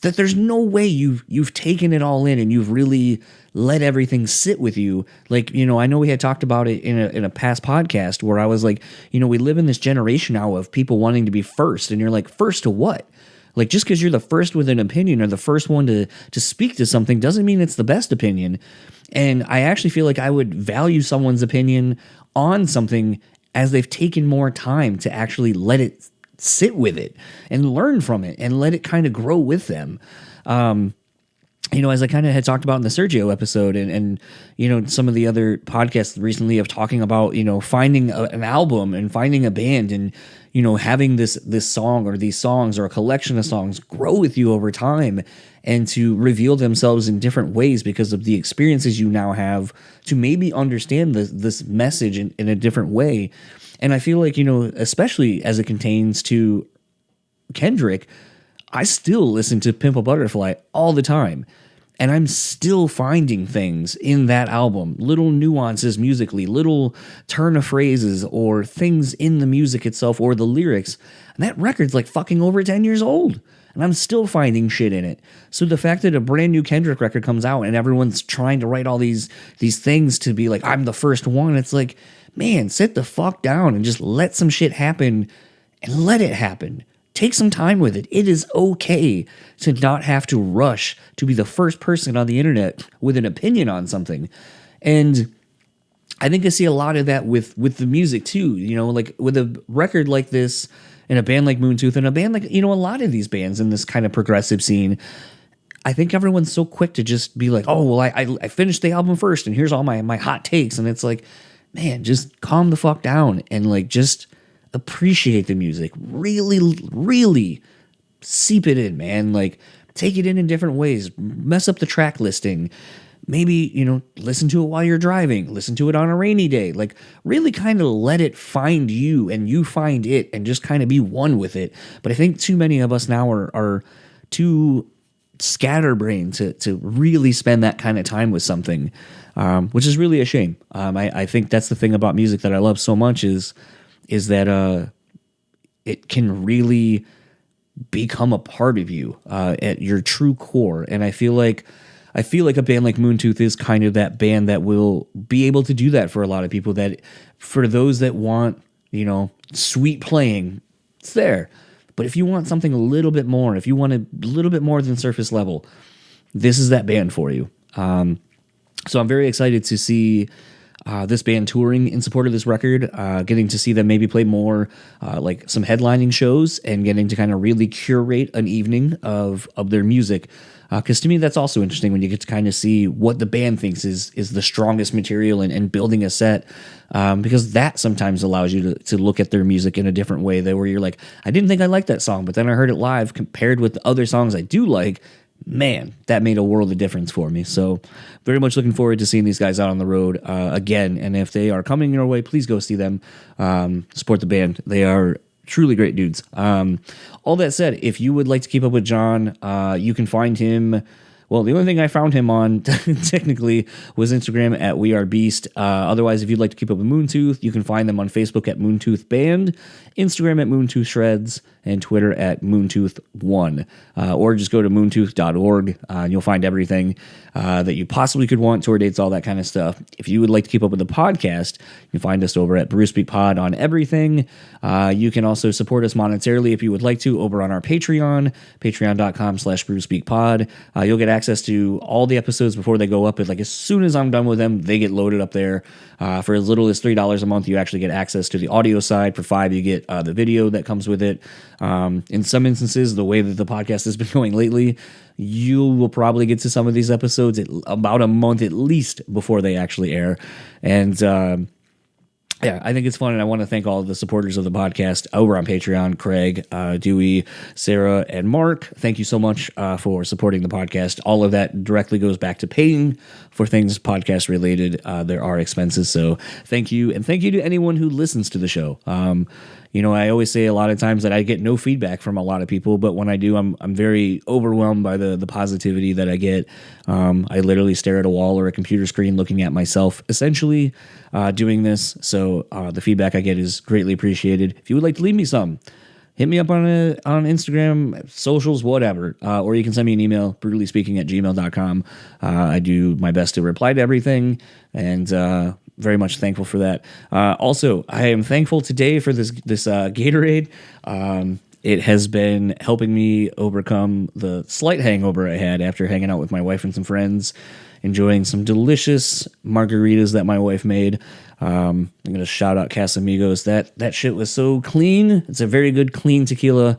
that there's no way you've taken it all in and you've really let everything sit with you. Like, I know we had talked about it in a past podcast where I was like, we live in this generation now of people wanting to be first, and you're like, first to what? Like, just because you're the first with an opinion or the first one to speak to something doesn't mean it's the best opinion. And I actually feel like I would value someone's opinion on something as they've taken more time to actually let it sit with it and learn from it and let it kind of grow with them. as I kind of had talked about in the Sergio episode and some of the other podcasts recently of talking about, finding an album and finding a band and, having this song or these songs or a collection of songs grow with you over time and to reveal themselves in different ways because of the experiences you now have to maybe understand this message in a different way. And I feel like, especially as it contains to Kendrick, I still listen to Pimp a Butterfly all the time. And I'm still finding things in that album, little nuances musically, little turn of phrases or things in the music itself or the lyrics. And that record's like fucking over 10 years old. And I'm still finding shit in it. So the fact that a brand new Kendrick record comes out and everyone's trying to write all these things to be like, I'm the first one. It's like, man, sit the fuck down and just let some shit happen and let it happen. Take some time with it. It is okay to not have to rush to be the first person on the internet with an opinion on something. And I think I see a lot of that with the music too, like with a record like this and a band like Moontooth and a band like, a lot of these bands in this kind of progressive scene. I think everyone's so quick to just be like, oh, well, I finished the album first and here's all my hot takes. And it's like, man, just calm the fuck down and like just appreciate the music. Really, really seep it in, man. Like, take it in different ways. Mess up the track listing. Maybe, listen to it while you're driving. Listen to it on a rainy day. Like, really kind of let it find you and you find it and just kind of be one with it. But I think too many of us now are too scatterbrained to really spend that kind of time with something, which is really a shame. I think that's the thing about music that I love so much is that it can really become a part of you at your true core. And I feel like a band like Moontooth is kind of that band that will be able to do that for a lot of people, that for those that want, sweet playing, it's there. But if you want something a little bit more, if you want a little bit more than surface level, this is that band for you. So I'm very excited to see this band touring in support of this record, getting to see them maybe play more like some headlining shows and getting to kind of really curate an evening of their music. Because to me, that's also interesting when you get to kind of see what the band thinks is the strongest material and building a set, because that sometimes allows you to look at their music in a different way, where you're like, I didn't think I liked that song, but then I heard it live compared with the other songs I do like. Man, that made a world of difference for me. So very much looking forward to seeing these guys out on the road again. And if they are coming your way, please go see them. Support the band. They are truly great dudes. All that said, if you would like to keep up with John, you can find him. Well, the only thing I found him on technically was Instagram at WeAreBeast. Otherwise, if you'd like to keep up with Moontooth, you can find them on Facebook at Moontooth Band, Instagram at Moontooth Shreds, and Twitter at Moontooth1. Or just go to moontooth.org and you'll find everything that you possibly could want, tour dates, all that kind of stuff. If you would like to keep up with the podcast, you can find us over at BREWtally on everything. You can also support us monetarily if you would like to over on our Patreon, patreon.com/BrewspeakPod. You'll get access to all the episodes before they go up. But like as soon as I'm done with them, they get loaded up there. For as little as $3 a month, you actually get access to the audio side. For $5, you get the video that comes with it. In some instances, the way that the podcast has been going lately, you will probably get to some of these episodes about a month at least before they actually air. And yeah, I think it's fun, and I want to thank all of the supporters of the podcast over on Patreon, Craig, Dewey, Sarah, and Mark. Thank you so much for supporting the podcast. All of that directly goes back to paying for things podcast-related. There are expenses, so thank you, and thank you to anyone who listens to the show. I always say a lot of times that I get no feedback from a lot of people, but when I do, I'm very overwhelmed by the positivity that I get. I literally stare at a wall or a computer screen looking at myself, essentially doing this. So the feedback I get is greatly appreciated. If you would like to leave me some, hit me up on Instagram, socials, whatever. Or you can send me an email, brutallyspeaking@gmail.com. I do my best to reply to everything, and very much thankful for that. Also, I am thankful today for this Gatorade. It has been helping me overcome the slight hangover I had after hanging out with my wife and some friends, enjoying some delicious margaritas that my wife made. I'm going to shout out Casamigos. That shit was so clean. It's a very good, clean tequila.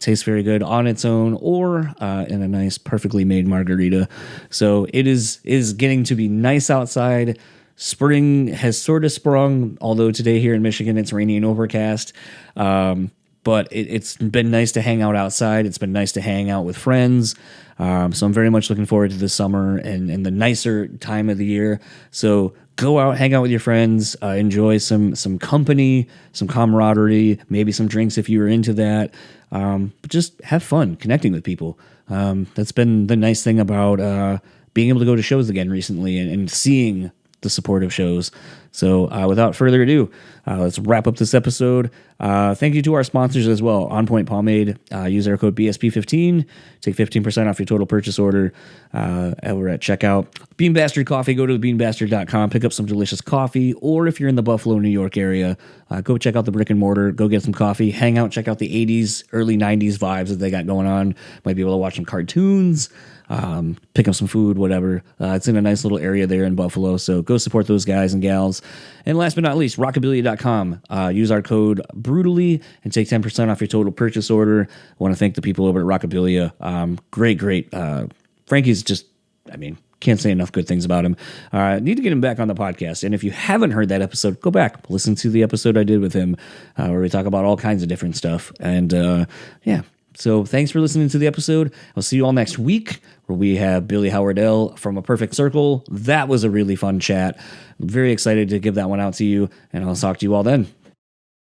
Tastes very good on its own or in a nice, perfectly made margarita. So it is getting to be nice outside. Spring has sort of sprung, although today here in Michigan it's rainy and overcast. But it's been nice to hang out outside. It's been nice to hang out with friends. So I'm very much looking forward to the summer and the nicer time of the year. So go out, hang out with your friends, enjoy some company, some camaraderie, maybe some drinks if you were into that. But just have fun connecting with people. That's been the nice thing about being able to go to shows again recently and seeing the supportive shows. So without further ado, let's wrap up this episode. Thank you to our sponsors as well. On Point Pomade. Use our code BSP15. Take 15% off your total purchase order over at checkout. Bean Bastard Coffee. Go to beanbastard.com. Pick up some delicious coffee. Or if you're in the Buffalo, New York area, go check out the brick and mortar. Go get some coffee. Hang out. Check out the 80s, early 90s vibes that they got going on. Might be able to watch some cartoons. Pick up some food, whatever. It's in a nice little area there in Buffalo, so go support those guys and gals. And last but not least, rockability.com. Use our code BREWtally and take 10% off your total purchase order. I want to thank the people over at Rockabilia. Great. Frankie's just, can't say enough good things about him. Need to get him back on the podcast. And if you haven't heard that episode, go back, listen to the episode I did with him, where we talk about all kinds of different stuff. And so thanks for listening to the episode. I'll see you all next week where we have Billy Howardell from A Perfect Circle. That was a really fun chat. I'm very excited to give that one out to you, and I'll talk to you all then.